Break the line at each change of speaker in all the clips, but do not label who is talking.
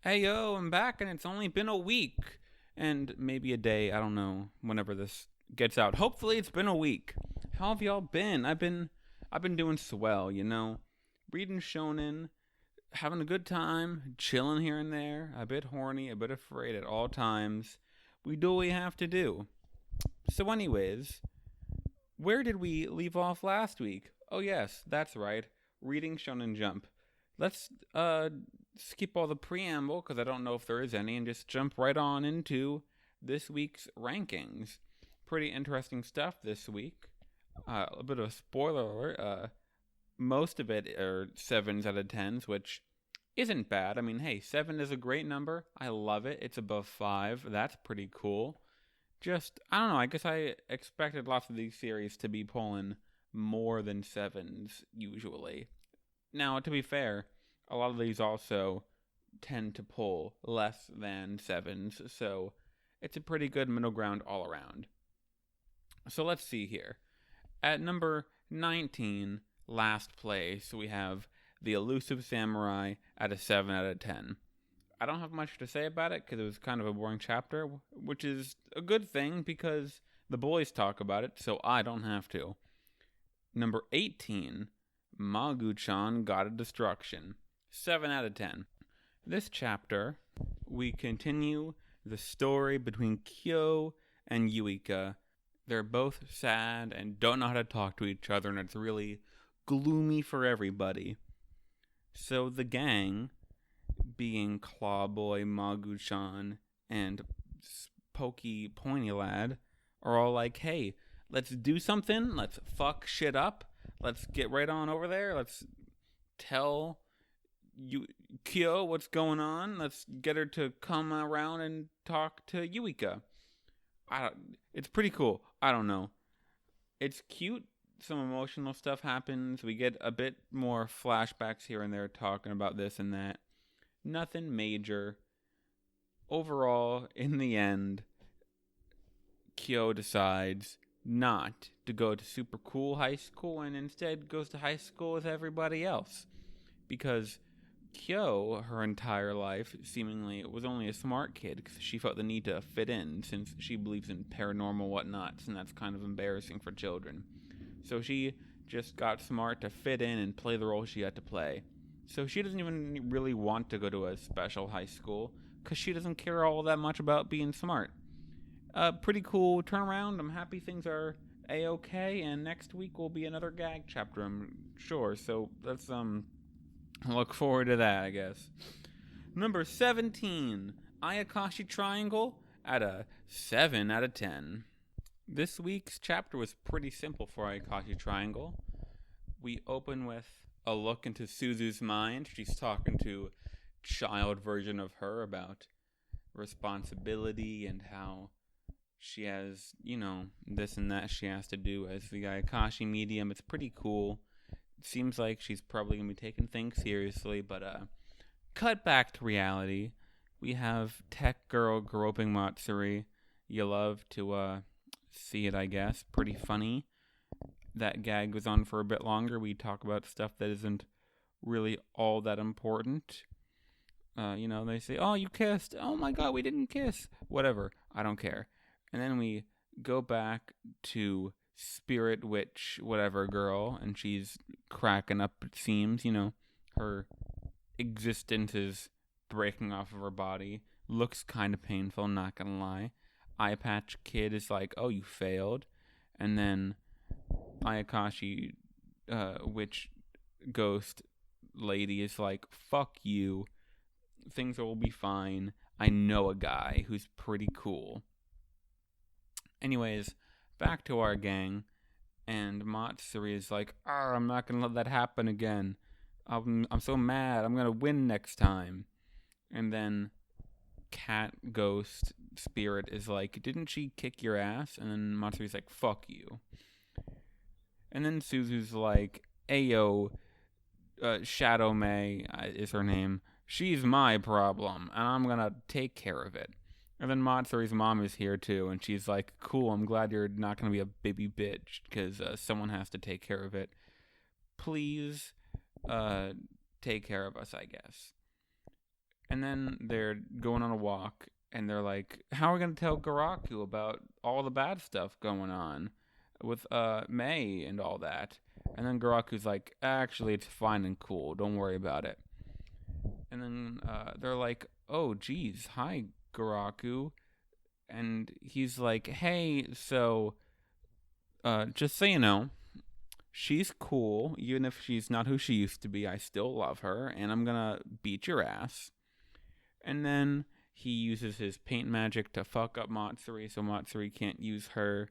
Hey yo, I'm back and it's only been a week and maybe a day, I don't know, whenever this gets out. Hopefully it's been a week. How have y'all been? I've been doing swell, Reading shonen, having a good time, chilling here and there, a bit horny, a bit afraid at all times. We do what we have to do. So anyways, where did we leave off last week? Oh yes, that's right. Reading Shonen Jump. Let's skip all the preamble because I don't know if there is any and just jump right on into this week's rankings. Pretty interesting stuff this week. A bit of a spoiler alert. Most of it are sevens out of tens, which isn't bad. I mean, hey, seven is a great number. I love it. It's above five. That's pretty cool. Just, I don't know. I guess I expected lots of these series to be pulling more than sevens usually. Now, to be fair, a lot of these also tend to pull less than sevens, so it's a pretty good middle ground all around. So let's see here. At number 19, last place, we have The Elusive Samurai at a 7 out of 10. I don't have much to say about it because it was kind of a boring chapter, which is a good thing because the boys talk about it, so I don't have to. Number 18, Maguchan God of Destruction. 7 out of 10. This chapter, we continue the story between Kyo and Yuika. They're both sad and don't know how to talk to each other, and it's really gloomy for everybody. So the gang, being Clawboy, Maguchan, and Pokey Pointy Lad, are all like, hey, let's do something. Let's fuck shit up. Let's get right on over there. Let's tell Kyo what's going on. Let's get her to come around and talk to Yuika. It's pretty cool. I don't know. It's cute. Some emotional stuff happens. We get a bit more flashbacks here and there talking about this and that. Nothing major. Overall, in the end, Kyo decides not to go to super cool high school and instead goes to high school with everybody else. Because Kyo, her entire life, seemingly was only a smart kid because she felt the need to fit in since she believes in paranormal whatnots, and that's kind of embarrassing for children. So she just got smart to fit in and play the role she had to play. So she doesn't even really want to go to a special high school because she doesn't care all that much about being smart. Pretty cool turnaround. I'm happy things are a-okay, and next week will be another gag chapter, I'm sure. So let's look forward to that, I guess. Number 17, Ayakashi Triangle at a 7 out of 10. This week's chapter was pretty simple for Ayakashi Triangle. We open with a look into Suzu's mind. She's talking to child version of her about responsibility and how she has, this and that she has to do as the Ayakashi medium. It's pretty cool. It seems like she's probably going to be taking things seriously, but cut back to reality. We have tech girl groping Matsuri. You love to see it, I guess. Pretty funny. That gag goes on for a bit longer. We talk about stuff that isn't really all that important. They say, oh, you kissed. Oh my god, we didn't kiss. Whatever. I don't care. And then we go back to Spirit Witch, whatever girl, and she's cracking up, it seems. Her existence is breaking off of her body. Looks kind of painful, not gonna lie. Eye Patch Kid is like, oh, you failed. And then Ayakashi Witch Ghost Lady is like, fuck you. Things will be fine. I know a guy who's pretty cool. Anyways, back to our gang, and Matsuri is like, I'm not gonna let that happen again. I'm so mad. I'm gonna win next time. And then Cat Ghost Spirit is like, didn't she kick your ass? And then Matsuri's like, fuck you. And then Suzu's like, Ayo, Shadow May is her name. She's my problem, and I'm gonna take care of it. And then Matsuri's mom is here too, and she's like, cool, I'm glad you're not gonna be a baby bitch, because someone has to take care of it. Please, take care of us, I guess. And then they're going on a walk, and they're like, how are we going to tell Garaku about all the bad stuff going on with May and all that? And then Garaku's like, actually, it's fine and cool. Don't worry about it. And then they're like, oh, geez, hi, Garaku. And he's like, hey, so just so you know, she's cool. Even if she's not who she used to be, I still love her, and I'm going to beat your ass. And then he uses his paint magic to fuck up Matsuri, so Matsuri can't use her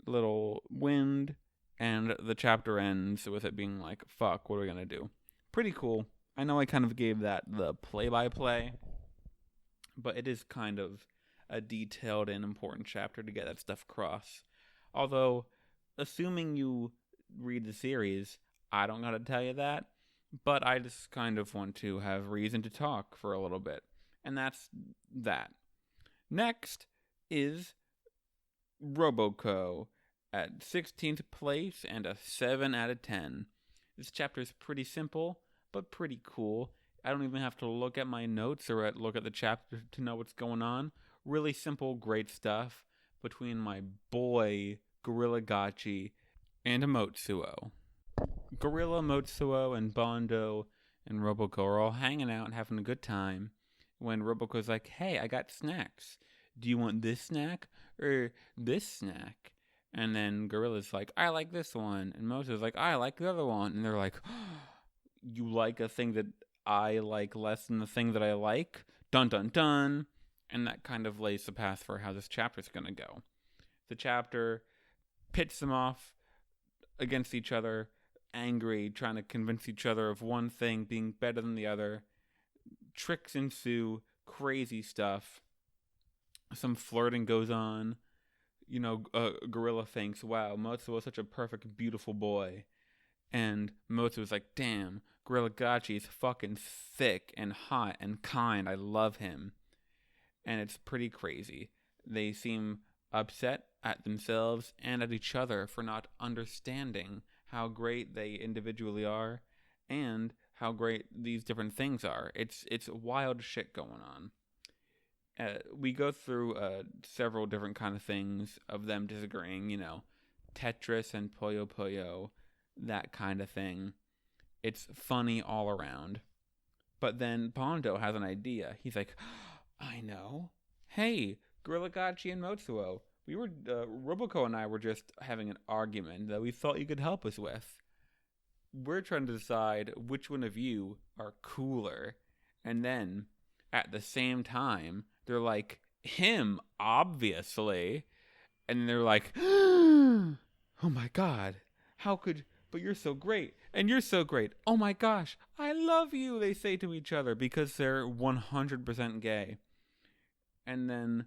little wind. And the chapter ends with it being like, fuck, what are we going to do? Pretty cool. I know I kind of gave that the play-by-play, but it is kind of a detailed and important chapter to get that stuff across. Although, assuming you read the series, I don't gotta tell you that, but I just kind of want to have reason to talk for a little bit. And that's that. Next is Roboco at 16th place and a 7 out of 10. This chapter is pretty simple, but pretty cool. I don't even have to look at my notes or look at the chapter to know what's going on. Really simple, great stuff between my boy, Gorilla Gachi, and Motsuo. Gorilla, Motsuo, and Bondo and Roboco are all hanging out and having a good time when Roboco's like, hey, I got snacks. Do you want this snack or this snack? And then Gorilla's like, I like this one. And Motsuo's like, I like the other one. And they're like, you like a thing that I like less than the thing that I like? Dun dun dun. And that kind of lays the path for how this chapter's going to go. The chapter pits them off against each other, angry, trying to convince each other of one thing being better than the other. Tricks ensue, crazy stuff. Some flirting goes on. You know, Gorilla thinks, wow, Motsuo is such a perfect, beautiful boy. And Motsuo's like, damn, Gorilla Gachi is fucking thick and hot and kind. I love him. And it's pretty crazy. They seem upset at themselves and at each other for not understanding how great they individually are and how great these different things are. It's wild shit going on. We go through several different kind of things of them disagreeing, you know, Tetris and Puyo Puyo, that kind of thing. It's funny all around. But then Bondo has an idea. He's like, I know. Hey, Gorilla Gachi and Motsuo, Roboco and I were just having an argument that we thought you could help us with. We're trying to decide which one of you are cooler. And then, at the same time, they're like, him, obviously. And they're like, oh my god, but you're so great, and you're so great. Oh my gosh, I love you, they say to each other because they're 100% gay. And then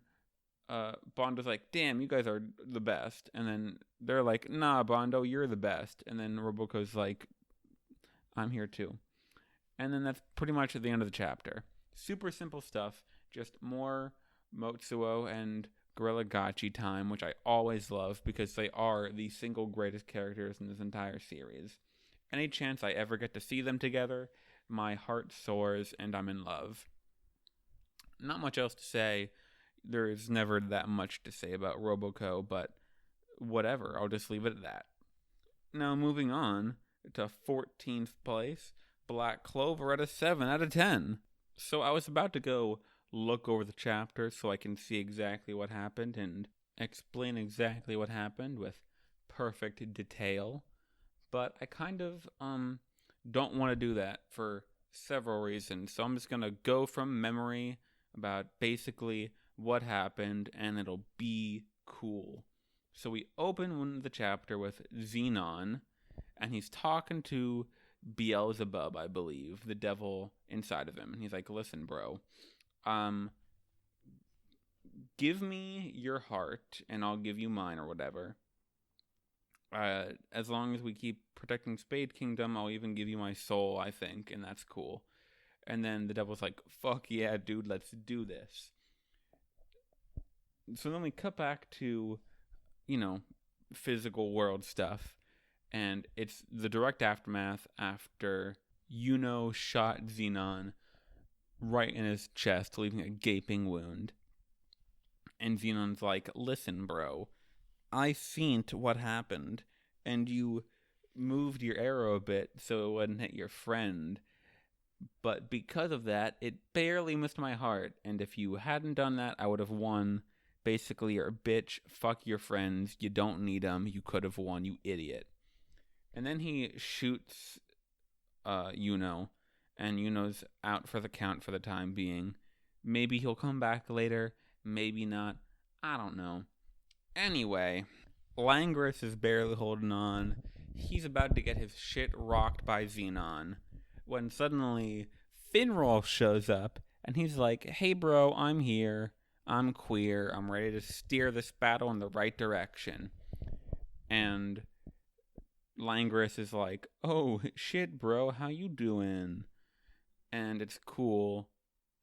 Bondo's like, damn, you guys are the best. And then they're like, nah, Bondo, you're the best. And then Roboco's like, I'm here too. And then that's pretty much at the end of the chapter. Super simple stuff, just more Motsuo and Gorilla Gachi time, which I always love because they are the single greatest characters in this entire series. Any chance I ever get to see them together, my heart soars and I'm in love. Not much else to say. There's never that much to say about Roboco, but whatever, I'll just leave it at that. Now moving on to 14th place, Black Clover at a 7 out of 10. So I was about to go look over the chapter so I can see exactly what happened and explain exactly what happened with perfect detail. But I kind of don't want to do that for several reasons. So I'm just going to go from memory about basically what happened, and it'll be cool. So we open the chapter with Xenon, and he's talking to Beelzebub, I believe, the devil inside of him. And he's like, listen, bro, give me your heart, and I'll give you mine, or whatever. As long as we keep protecting Spade Kingdom, I'll even give you my soul, I think, and that's cool. And then the devil's like, fuck yeah, dude, let's do this. So then we cut back to, you know, physical world stuff. And it's the direct aftermath after Yuno shot Xenon right in his chest, leaving a gaping wound. And Xenon's like, listen, bro, I seen what happened, and you moved your arrow a bit so it wouldn't hit your friend. But because of that, it barely missed my heart. And if you hadn't done that, I would have won. Basically, you're a bitch. Fuck your friends. You don't need them. You could have won, you idiot. And then he shoots Yuno. And Yuno's out for the count for the time being. Maybe he'll come back later. Maybe not. I don't know. Anyway, Langris is barely holding on. He's about to get his shit rocked by Xenon. When suddenly Finral shows up and he's like, hey bro, I'm here. I'm queer. I'm ready to steer this battle in the right direction. And Langris is like, oh shit bro, how you doing? And it's cool.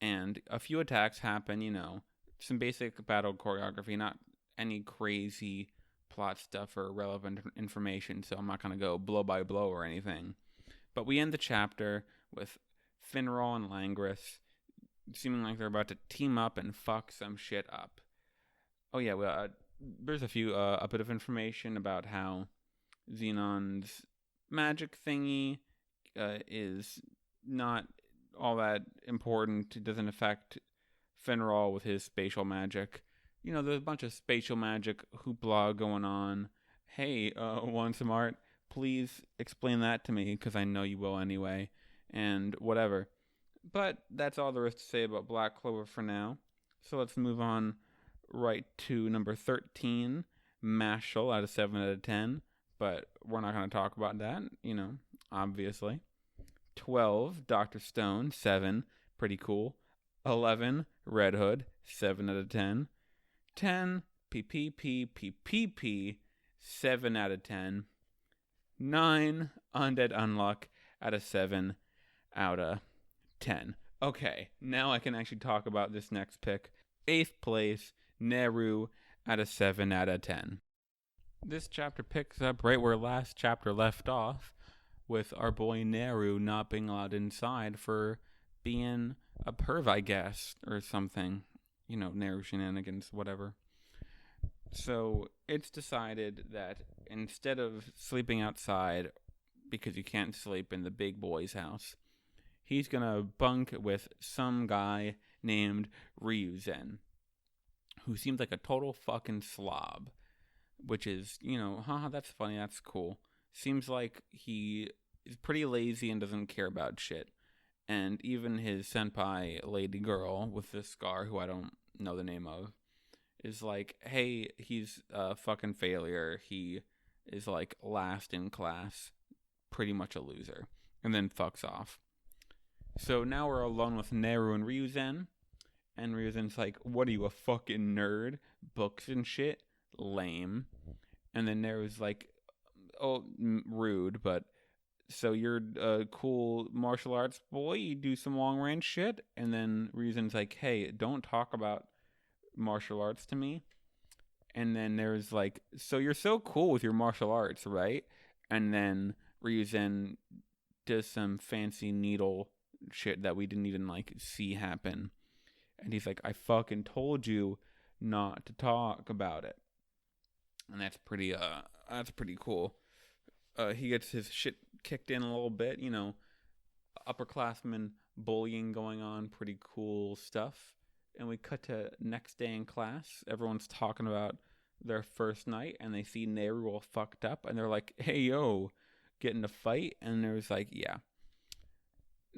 And a few attacks happen, some basic battle choreography, not any crazy plot stuff or relevant information, so I'm not going to go blow by blow or anything. But we end the chapter with Finral and Langris seeming like they're about to team up and fuck some shit up. Oh yeah, well, there's a bit of information about how Xenon's magic thingy is not all that important. It doesn't affect Finral with his spatial magic. There's a bunch of spatial magic hoopla going on. Hey, want some art? Please explain that to me, because I know you will anyway, and whatever. But that's all there is to say about Black Clover for now. So let's move on right to number 13, Mashal, out of 7 out of 10. But we're not going to talk about that, obviously. 12, Dr. Stone, 7, pretty cool. 11, Red Hood, 7 out of 10. 10, PPP, 7 out of 10. 9, Undead Unluck, out of 7 out of 10. Okay, now I can actually talk about this next pick. 8th place, Neru, out of 7 out of 10. This chapter picks up right where last chapter left off, with our boy Neru not being allowed inside for being a perv, I guess, or something. Neru shenanigans, whatever. So it's decided that instead of sleeping outside, because you can't sleep in the big boy's house, he's going to bunk with some guy named Ryuzen, who seems like a total fucking slob, which is, haha, that's funny, that's cool. Seems like he is pretty lazy and doesn't care about shit. And even his senpai lady girl with the scar, who I don't know the name of, is like, hey, he's a fucking failure. He is like last in class, pretty much a loser, and then fucks off. So now we're alone with Neru and Ryuzen, and Ryuzen's like, what are you, a fucking nerd? Books and shit? Lame. And then Neru's like, oh, rude, but so you're a cool martial arts boy? You do some long range shit? And then Ryuzen's like, hey, don't talk about martial arts to me. And then there's like, so you're so cool with your martial arts, right? And then Ryuzen does some fancy needle shit that we didn't even like see happen. And he's like, I fucking told you not to talk about it. And that's pretty cool. He gets his shit kicked in a little bit, upperclassmen bullying going on, pretty cool stuff. And we cut to next day in class. Everyone's talking about their first night, and they see Neru all fucked up, and they're like, hey, yo, get in a fight? And Neru's like, yeah.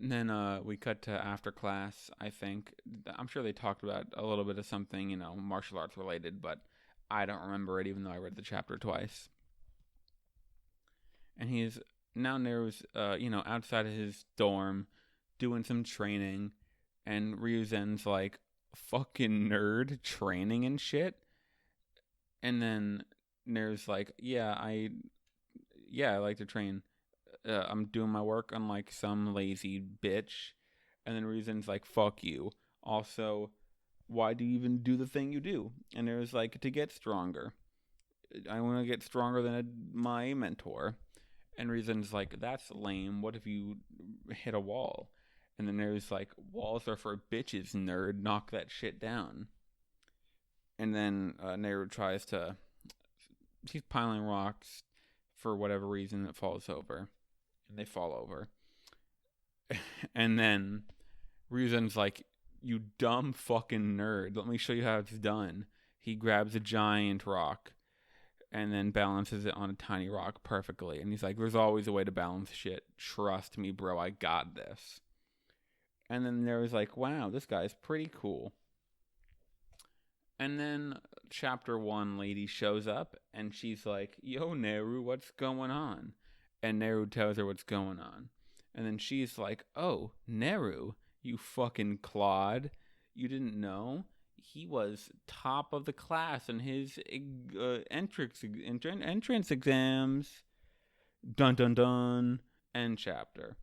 And then we cut to after class, I think. I'm sure they talked about a little bit of something, martial arts related, but I don't remember it, even though I read the chapter twice. And Neru's, outside of his dorm, doing some training, and Ryuzen's like, fucking nerd, training and shit. And then Neru's like, I like to train. I'm doing my work unlike some lazy bitch. And then Ryuzen's like, fuck you. Also, why do you even do the thing you do? And Neru's like, to get stronger. I want to get stronger than my mentor. And Ryuzen's like, that's lame. What if you hit a wall? And then Neru's like, walls are for bitches, nerd. Knock that shit down. And then Neru tries to... He's piling rocks. For whatever reason, it falls over. And they fall over. And then Ryuzen's like, you dumb fucking nerd. Let me show you how it's done. He grabs a giant rock and then balances it on a tiny rock perfectly. And he's like, there's always a way to balance shit. Trust me, bro. I got this. And then there was like, wow, this guy's pretty cool. And then chapter 1 lady shows up and she's like, yo, Neru, what's going on? And Neru tells her what's going on. And then she's like, oh, Neru, you fucking clod. You didn't know? He was top of the class in his entrance exams. Dun dun dun. End chapter.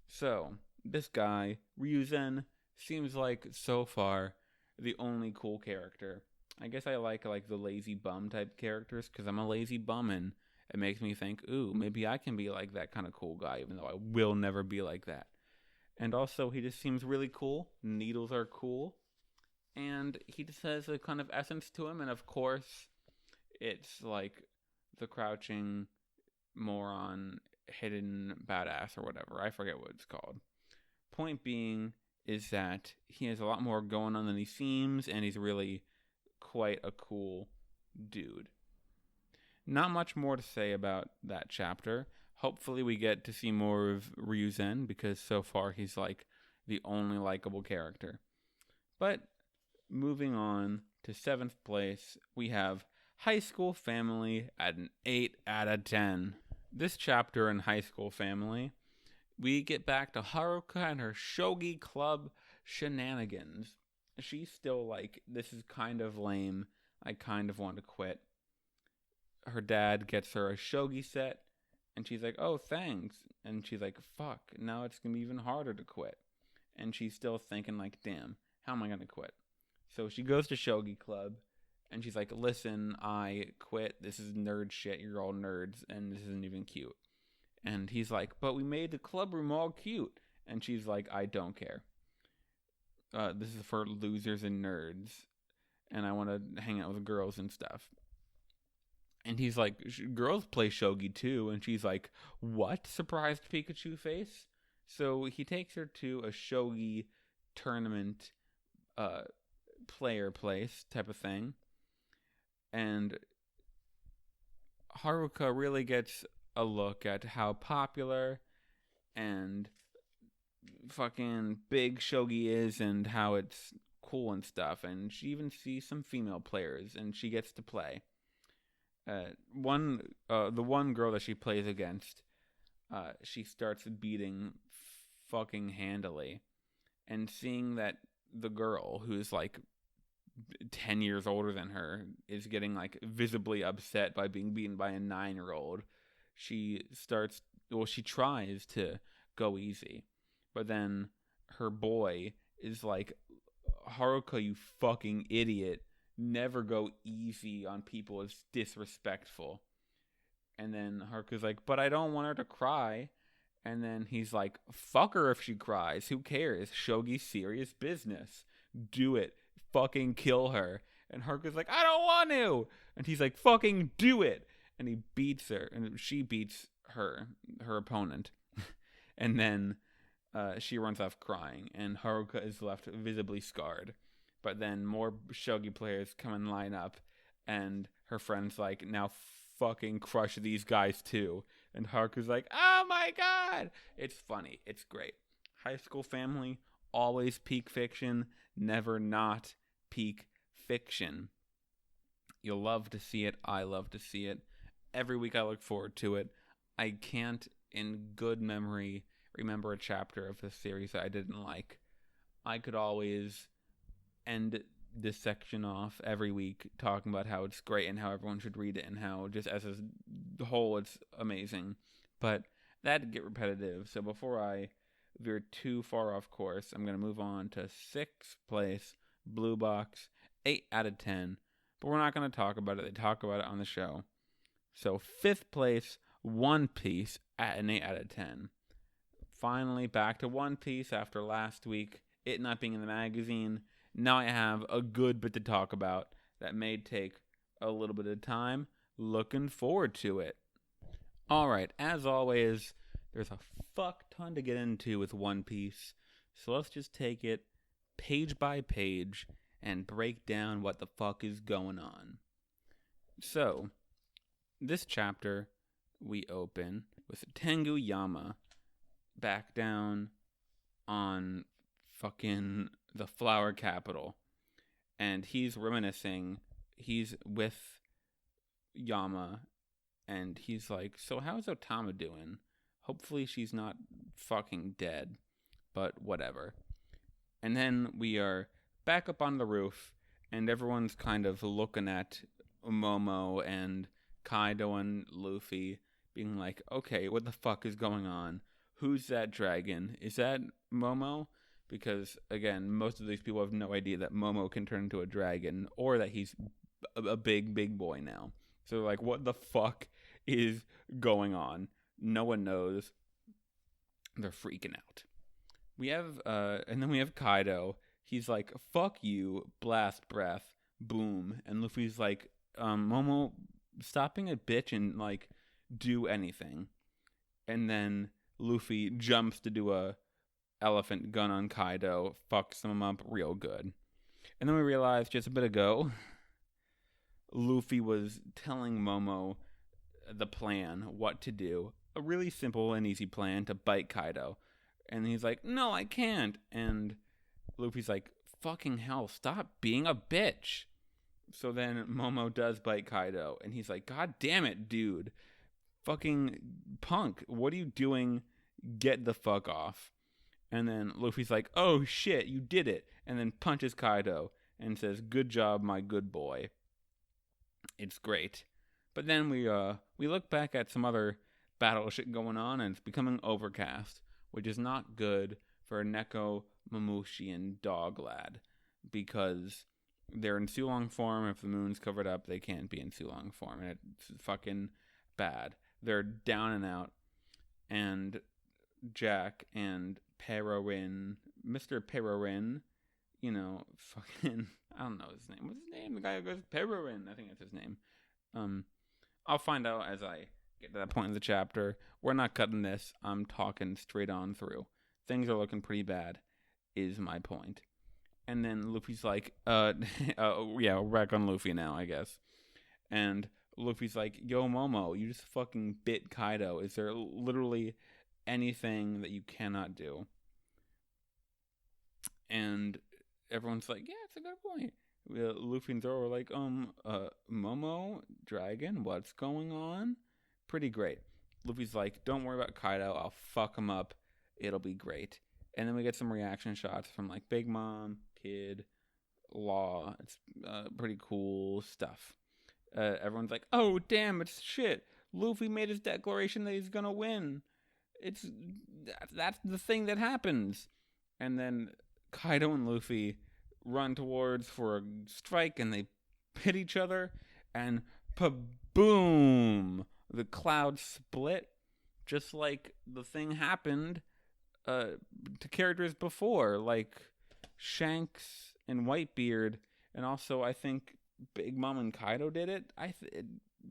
So, this guy, Ryuzen, seems like, so far, the only cool character. I guess I like the lazy bum type characters, because I'm a lazy bum, and it makes me think, ooh, maybe I can be like that kind of cool guy, even though I will never be like that. And also, he just seems really cool. Needles are cool. And he just has a kind of essence to him, and of course, it's like the crouching moron, hidden badass, or whatever. I forget what it's called. Point being is that he has a lot more going on than he seems, and he's really quite a cool dude. Not much more to say about that chapter. Hopefully we get to see more of Ryuzen, because so far he's like the only likable character. But moving on to 7th place, we have High School Family at an 8 out of 10. This chapter in High School Family, we get back to Haruka and her shogi club shenanigans. She's still like, this is kind of lame. I kind of want to quit. Her dad gets her a shogi set, and she's like, oh, thanks. And she's like, fuck, now it's going to be even harder to quit. And she's still thinking like, damn, how am I going to quit? So she goes to shogi club, and she's like, listen, I quit. This is nerd shit. You're all nerds, and this isn't even cute. And he's like, but we made the club room all cute. And she's like, I don't care. This is for losers and nerds. And I want to hang out with girls and stuff. And he's like, girls play shogi too. And she's like, what? Surprised Pikachu face? So he takes her to a shogi tournament player place type of thing. And Haruka really gets a look at how popular and fucking big shogi is and how it's cool and stuff. And she even sees some female players, and she gets to play. The one girl that she plays against, she starts beating fucking handily. And seeing that the girl, who's like 10 years older than her, is getting like visibly upset by being beaten by a 9-year-old, she tries to go easy. But then her boy is like, Haruka, you fucking idiot. Never go easy on people. It's disrespectful. And then Haruka's like, but I don't want her to cry. And then he's like, fuck her if she cries. Who cares? Shogi's serious business. Do it. Fucking kill her. And Haruka's like, I don't want to. And he's like, fucking do it. And he beats her. And she beats her opponent. And then she runs off crying. And Haruka is left visibly scarred. But then more shogi players come and line up. And her friend's like, now fucking crush these guys too. And Haruka's like, oh my god. It's funny. It's great. High School Family, always peak fiction. Never not peak fiction. You'll love to see it. I love to see it. Every week I look forward to it. I can't, in good memory, remember a chapter of this series that I didn't like. I could always end this section off every week talking about how it's great and how everyone should read it and how just as a whole it's amazing. But that'd get repetitive. So before I veer too far off course, I'm going to move on to 6th place, Blue Box, 8 out of 10. But we're not going to talk about it. They talk about it on the show. So 5th place, One Piece at an 8 out of 10. finally back to One Piece after last week, it not being in the magazine. Now I have a good bit to talk about that may take a little bit of time. Looking forward to it. Alright, as always, there's a fuck ton to get into with One Piece, so let's just take it page by page and break down what the fuck is going on. So, this chapter, we open with Tengu Yama back down on fucking the flower capital, and he's reminiscing. He's with Yama, and he's like, so how's Otama doing? Hopefully she's not fucking dead, but whatever. And then we are back up on the roof, and everyone's kind of looking at Momo and Kaido and Luffy, being like, okay, what the fuck is going on? Who's that dragon? Is that Momo? Because, again, most of these people have no idea that Momo can turn into a dragon, or that he's a big, big boy now. So they're like, what the fuck is going on? No one knows. They're freaking out. We have, and then we have Kaido. He's like, fuck you, blast breath, boom. And Luffy's like, Momo, stop being a bitch and, like, do anything. And then Luffy jumps to do a elephant gun on Kaido, fucks him up real good. And then we realized just a bit ago, Luffy was telling Momo the plan, what to do. A really simple and easy plan to bite Kaido. And he's like, no, I can't. And Luffy's like, fucking hell, stop being a bitch. So then Momo does bite Kaido. And he's like, God damn it, dude. Fucking punk. What are you doing? Get the fuck off. And then Luffy's like, oh shit, you did it. And then punches Kaido and says, good job, my good boy. It's great. But then we look back at some other battle shit going on, and it's becoming overcast, which is not good for Neko, Mamushi, and Dog Lad, because they're in Sulong form. If the moon's covered up, they can't be in Sulong form, and it's fucking bad. They're down and out, and Jack and Perorin, Mr. Perorin, you know, fucking, I don't know his name. What's his name? The guy who goes Perorin, I think that's his name. I'll find out as I get to that point in the chapter. We're not cutting this. I'm talking straight on through. Things are looking pretty bad, is my point. And then Luffy's like, yeah, we're back on Luffy now, I guess. And Luffy's like, yo, Momo, you just fucking bit Kaido. Is there literally anything that you cannot do? And everyone's like, yeah, it's a good point. Luffy and Zoro are like, Momo, dragon, what's going on? Pretty great. Luffy's like, don't worry about Kaido, I'll fuck him up, it'll be great. And then we get some reaction shots from like Big Mom, Kid, Law. It's pretty cool stuff. Everyone's like, oh damn, it's shit, Luffy made his declaration that he's gonna win. That's the thing that happens. And then Kaido and Luffy run towards for a strike, and they hit each other, and pa-boom, the clouds split, just like the thing happened to characters before, like Shanks and Whitebeard, and also I think Big Mom and Kaido did it.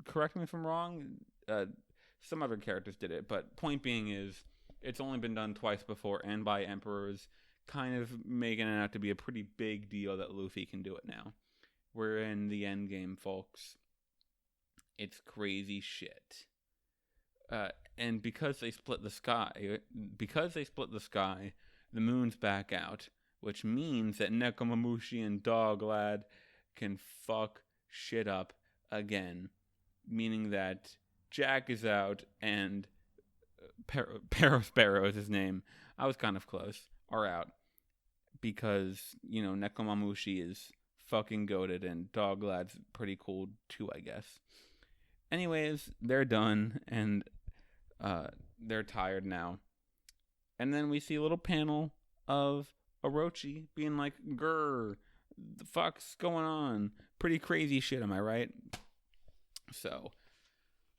Correct me if I'm wrong. Some other characters did it, but point being is, it's only been done twice before, and by emperors, kind of making it out to be a pretty big deal that Luffy can do it now. We're in the end game, folks. It's crazy shit. And because they split the sky, the moon's back out, which means that Nekomamushi and Dog Lad can fuck shit up again. Meaning that Jack is out, and Sparrow is his name. I was kind of close. Are out. Because, you know, Nekomamushi is fucking goated, and Dog Lad's pretty cool too, I guess. Anyways, they're done, and they're tired now. And then we see a little panel of Orochi being like, grr, the fuck's going on? Pretty crazy shit, am I right? So,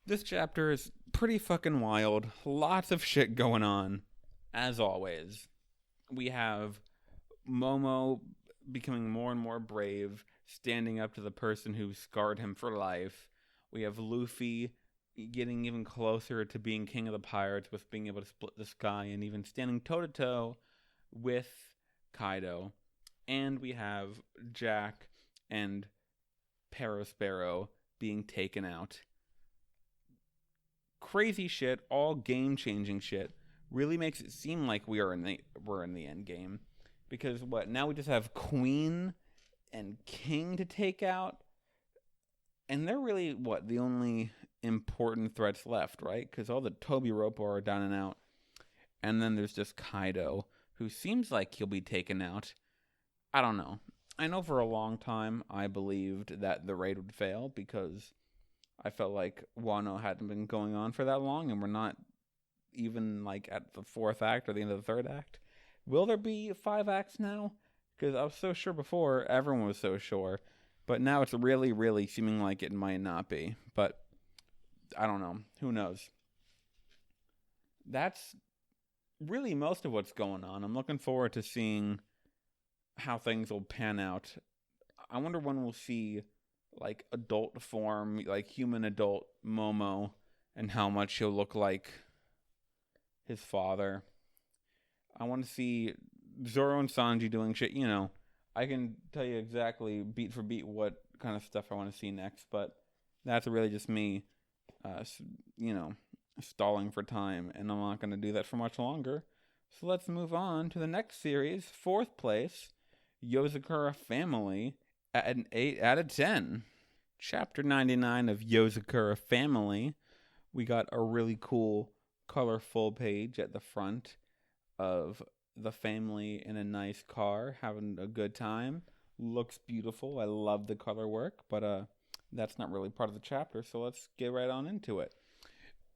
this chapter is pretty fucking wild. Lots of shit going on. as always, we have Momo becoming more and more brave, standing up to the person who scarred him for life. We have Luffy getting even closer to being king of the pirates with being able to split the sky and even standing toe to toe with Kaido. And we have Jack and Sparrow being taken out. Crazy shit, all game changing shit. Really makes it seem like we're in the end game. Because what, now we just have Queen and King to take out? And they're really, what, the only important threats left, right? Because all the Toby Ropo are down and out. And then there's just Kaido, who seems like he'll be taken out. I don't know. I know for a long time I believed that the raid would fail because I felt like Wano hadn't been going on for that long and we're not even like at the fourth act or the end of the third act. Will there be 5 acts now? Because I was so sure before, everyone was so sure. But now it's really, really seeming like it might not be. But I don't know. Who knows? That's really most of what's going on. I'm looking forward to seeing how things will pan out. I wonder when we'll see like adult form, like human adult Momo, and how much he'll look like his father. I want to see Zoro and Sanji doing shit. You know, I can tell you exactly beat for beat what kind of stuff I want to see next, but that's really just me, stalling for time, and I'm not going to do that for much longer. So let's move on to the next series, 4th place, Yozakura Family, at an 8 out of 10. Chapter 99 of Yozakura Family. We got a really cool, colorful page at the front of the family in a nice car, having a good time. Looks beautiful. I love the color work, but that's not really part of the chapter, so let's get right on into it.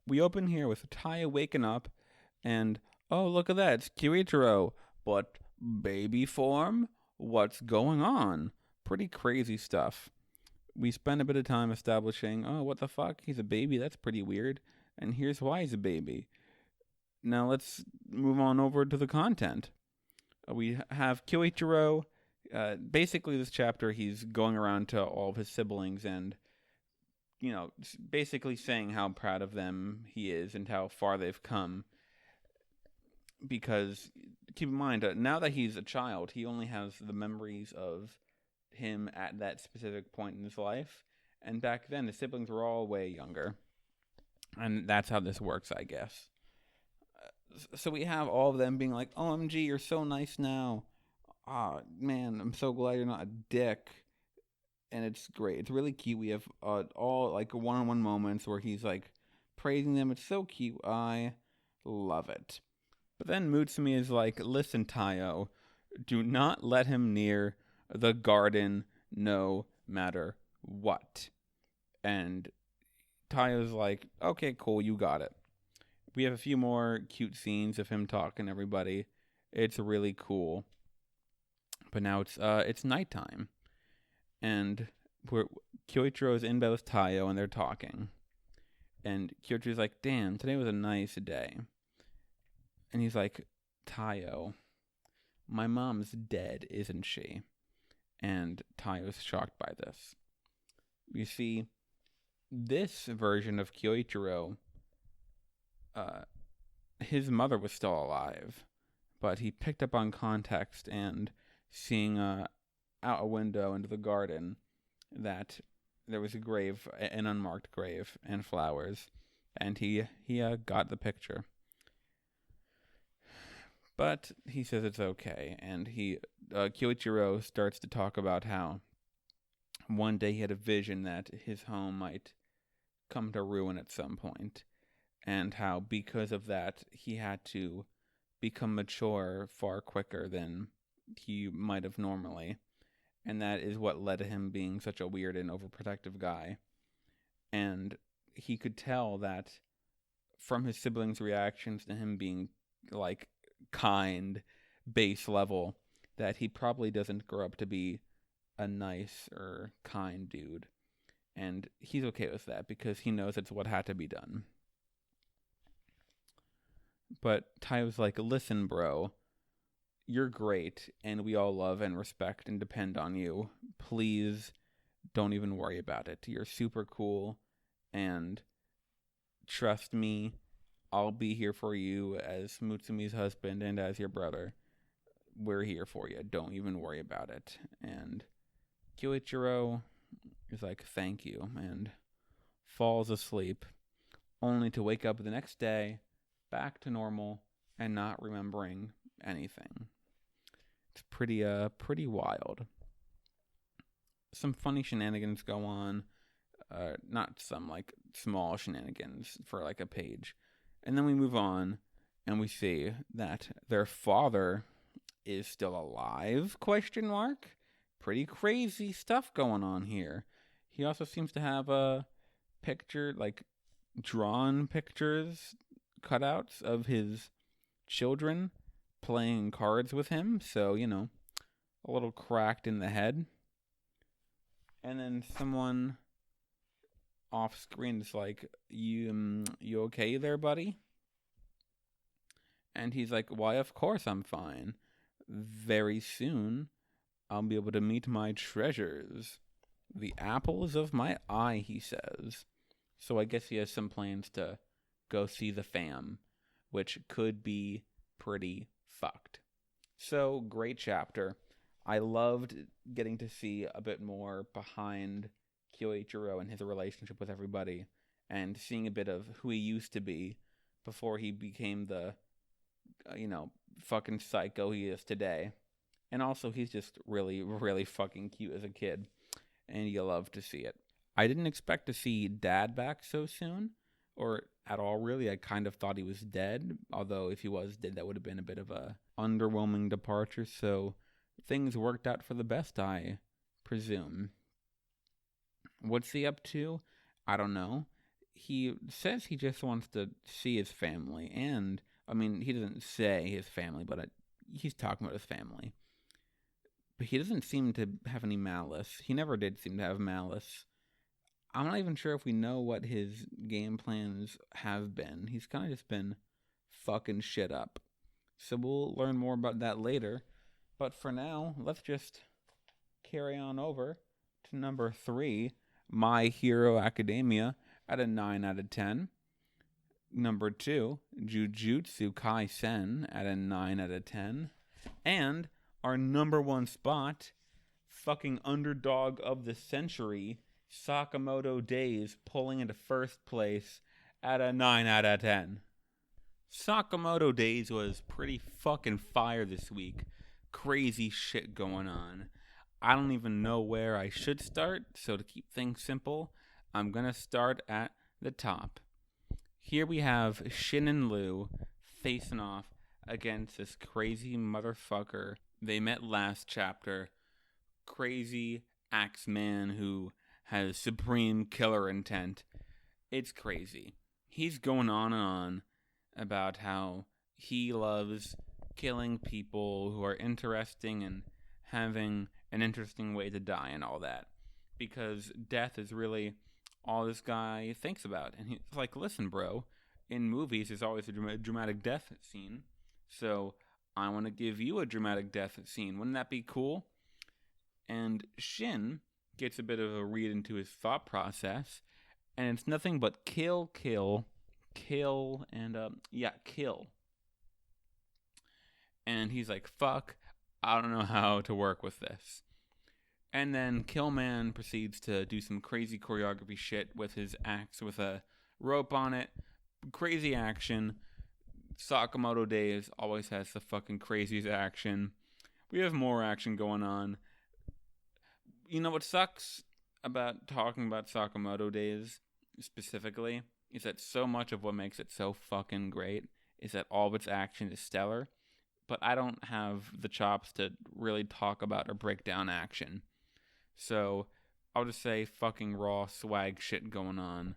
We open here with Taya waking up, and, oh, look at that, it's Kirichiro, but baby form? What's going on? Pretty crazy stuff. We spend a bit of time establishing, oh, what the fuck? He's a baby, that's pretty weird. And here's why he's a baby. Now let's move on over to the content. We have Kyoichiro. Basically, this chapter, he's going around to all of his siblings and, basically saying how proud of them he is and how far they've come. Because, keep in mind, now that he's a child, he only has the memories of him at that specific point in his life. And back then, the siblings were all way younger. And that's how this works, I guess. So we have all of them being like, OMG, you're so nice now. Ah, man, I'm so glad you're not a dick. And it's great. It's really cute. We have all like one-on-one moments where he's like praising them. It's so cute. I love it. But then Mutsumi is like, listen, Tayo, do not let him near the garden no matter what. And Tayo's like, okay, cool, you got it. We have a few more cute scenes of him talking to everybody. It's really cool. But now it's nighttime. And Kyoichiro's in bed with Tayo and they're talking. And Kyoichiro's like, damn, today was a nice day. And he's like, Tayo, my mom's dead, isn't she? And Tayo's shocked by this. You see, this version of Kyoichiro, his mother was still alive, but he picked up on context and seeing out a window into the garden that there was a grave, an unmarked grave, and flowers, and he got the picture. But he says it's okay, and Kyoichiro starts to talk about how one day he had a vision that his home might come to ruin at some point, and how because of that he had to become mature far quicker than he might have normally, and that is what led to him being such a weird and overprotective guy. And he could tell that from his siblings' reactions to him being like kind, base level, that he probably doesn't grow up to be a nice or kind dude. And he's okay with that because he knows it's what had to be done. But Tai was like, listen, bro, you're great, and we all love and respect and depend on you. Please don't even worry about it. You're super cool, and trust me, I'll be here for you as Mutsumi's husband and as your brother. We're here for you. Don't even worry about it. And Kyoichiro is like, thank you, and falls asleep, only to wake up the next day, back to normal, and not remembering anything. It's pretty wild. Some funny shenanigans go on. Not some, like, small shenanigans for, like, a page. And then we move on, and we see that their father is still alive, ? Pretty crazy stuff going on here. He also seems to have a picture, like, drawn pictures, cutouts of his children playing cards with him. So, a little cracked in the head. And then someone off screen is like, you okay there, buddy? And he's like, why, of course I'm fine. Very soon, I'll be able to meet my treasures. The apples of my eye, he says. So I guess he has some plans to go see the fam, which could be pretty fucked. So, great chapter. I loved getting to see a bit more behind Kyoichiro and his relationship with everybody, and seeing a bit of who he used to be before he became the, fucking psycho he is today. And also, he's just really, really fucking cute as a kid, and you love to see it. I didn't expect to see Dad back so soon, or at all, really. I kind of thought he was dead, although if he was dead, that would have been a bit of a underwhelming departure, so things worked out for the best, I presume. What's he up to? I don't know. He says he just wants to see his family, and, he doesn't say his family, but he's talking about his family. But he doesn't seem to have any malice. He never did seem to have malice. I'm not even sure if we know what his game plans have been. He's kind of just been fucking shit up. So we'll learn more about that later. But for now, let's just carry on over to number 3, My Hero Academia, at a 9 out of 10. Number 2, Jujutsu Kaisen, at a 9 out of 10. And our number 1 spot, fucking underdog of the century, Sakamoto Days, pulling into first place at a 9 out of 10. Sakamoto Days was pretty fucking fire this week. Crazy shit going on. I don't even know where I should start, so to keep things simple, I'm gonna start at the top. Here we have Shin and Lu facing off against this crazy motherfucker they met last chapter. Crazy Axeman who has supreme killer intent. It's crazy. He's going on and on about how he loves killing people who are interesting and having an interesting way to die and all that. Because death is really all this guy thinks about. And he's like, listen, bro, in movies there's always a dramatic death scene. So I want to give you a dramatic death scene. Wouldn't that be cool? And Shin gets a bit of a read into his thought process. And it's nothing but kill, and kill. And he's like, fuck, I don't know how to work with this. And then Killman proceeds to do some crazy choreography shit with his axe with a rope on it. Crazy action. Sakamoto Days always has the fucking craziest action. We have more action going on. You know what sucks about talking about Sakamoto Days specifically is that so much of what makes it so fucking great is that all of its action is stellar. But I don't have the chops to really talk about or break down action. So I'll just say fucking raw swag shit going on.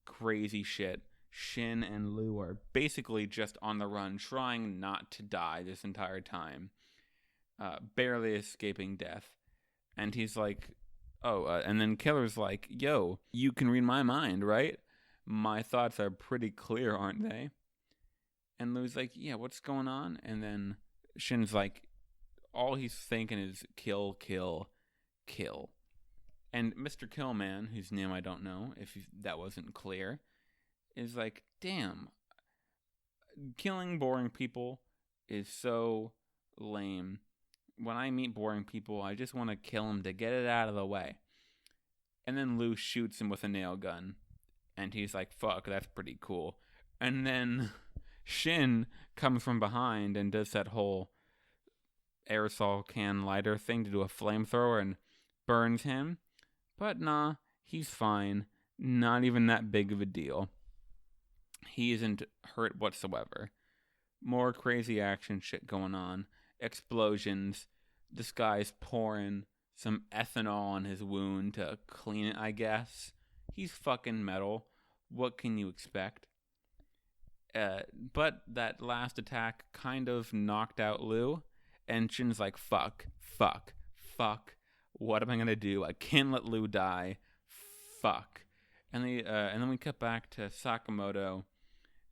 Crazy shit. Shin and Lu are basically just on the run, trying not to die this entire time. Barely escaping death. And he's like, and then Killer's like, yo, you can read my mind, right? My thoughts are pretty clear, aren't they? And Lu's like, yeah, what's going on? And then Shin's like, all he's thinking is kill, kill, kill. And Mr. Killman, whose name I don't know, if that wasn't clear, is like, damn, killing boring people is so lame. When I meet boring people, I just want to kill them to get it out of the way. And then Lu shoots him with a nail gun. And he's like, fuck, that's pretty cool. And then Shin comes from behind and does that whole aerosol can lighter thing to do a flamethrower and burns him. But nah, he's fine. Not even that big of a deal. He isn't hurt whatsoever. More crazy action shit going on. Explosions. This guy's pouring some ethanol on his wound to clean it, I guess. He's fucking metal. What can you expect? But that last attack kind of knocked out Lu. And Shin's like, fuck. What am I gonna do? I can't let Lu die. Fuck. And then we cut back to Sakamoto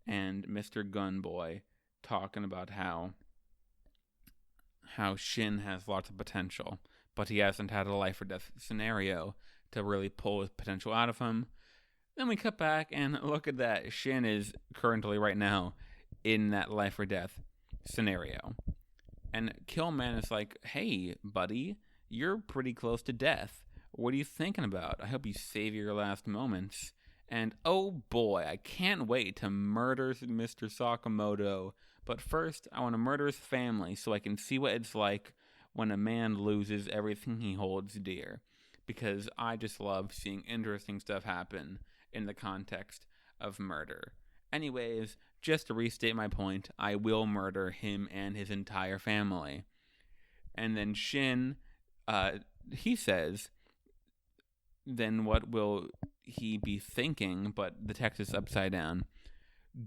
and Mr. Gunboy talking about how Shin has lots of potential, but he hasn't had a life or death scenario to really pull his potential out of him. Then we cut back and look at that. Shin is currently right now in that life or death scenario. And Killman is like, hey, buddy, you're pretty close to death. What are you thinking about? I hope you save your last moments. And oh boy, I can't wait to murder Mr. Sakamoto. But first, I want to murder his family so I can see what it's like when a man loses everything he holds dear. Because I just love seeing interesting stuff happen in the context of murder. Anyways, just to restate my point, I will murder him and his entire family. And then Shin, he says, then what will he be thinking? But the text is upside down.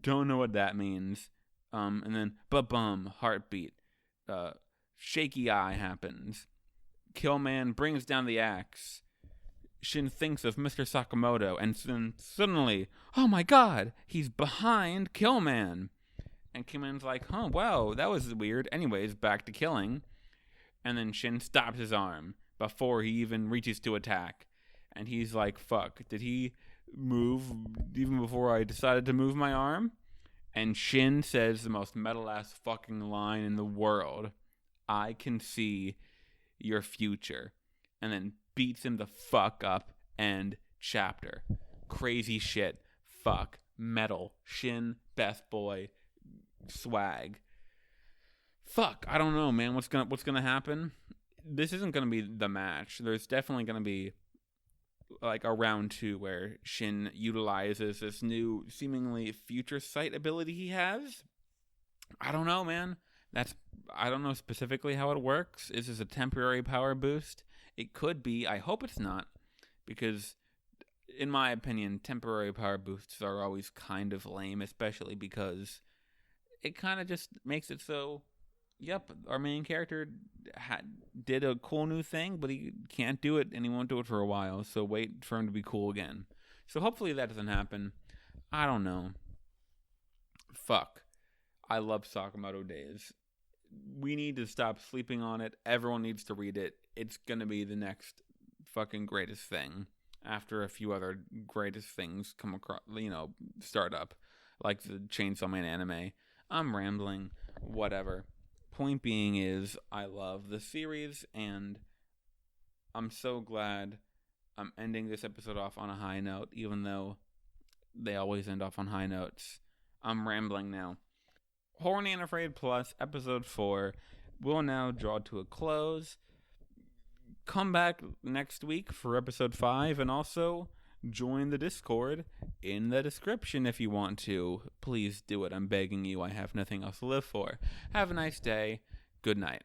Don't know what that means. And then, ba-bum, heartbeat. Shaky eye happens. Killman brings down the axe. Shin thinks of Mr. Sakamoto, and then suddenly, oh my god, he's behind Killman. And Killman's like, huh, wow, that was weird. Anyways, back to killing. And then Shin stops his arm before he even reaches to attack. And he's like, fuck, did he move even before I decided to move my arm? And Shin says the most metal-ass fucking line in the world. I can see your future. And then beats him the fuck up. And chapter. Crazy shit. Fuck. Metal. Shin. Best boy. Swag. Fuck. I don't know, man. What's gonna happen? This isn't gonna be the match. There's definitely gonna be like a round 2 where Shin utilizes this new seemingly future sight ability he has. I don't know, man. I don't know specifically how it works. Is this a temporary power boost? It could be. I hope it's not, because in my opinion, temporary power boosts are always kind of lame, especially because it kind of just makes it so, yep, our main character did a cool new thing, but he can't do it, and he won't do it for a while, so wait for him to be cool again. So hopefully that doesn't happen. I don't know. Fuck. I love Sakamoto Days. We need to stop sleeping on it. Everyone needs to read it. It's gonna be the next fucking greatest thing after a few other greatest things come across, start up, like the Chainsaw Man anime. I'm rambling. Whatever. Point being is, I love the series, and I'm so glad I'm ending this episode off on a high note, even though they always end off on high notes. I'm rambling now. Horny and Afraid Plus, episode 4, will now draw to a close. Come back next week for episode 5, and also join the Discord in the description if you want to. Please do it. I'm begging you. I have nothing else to live for. Have a nice day. Good night.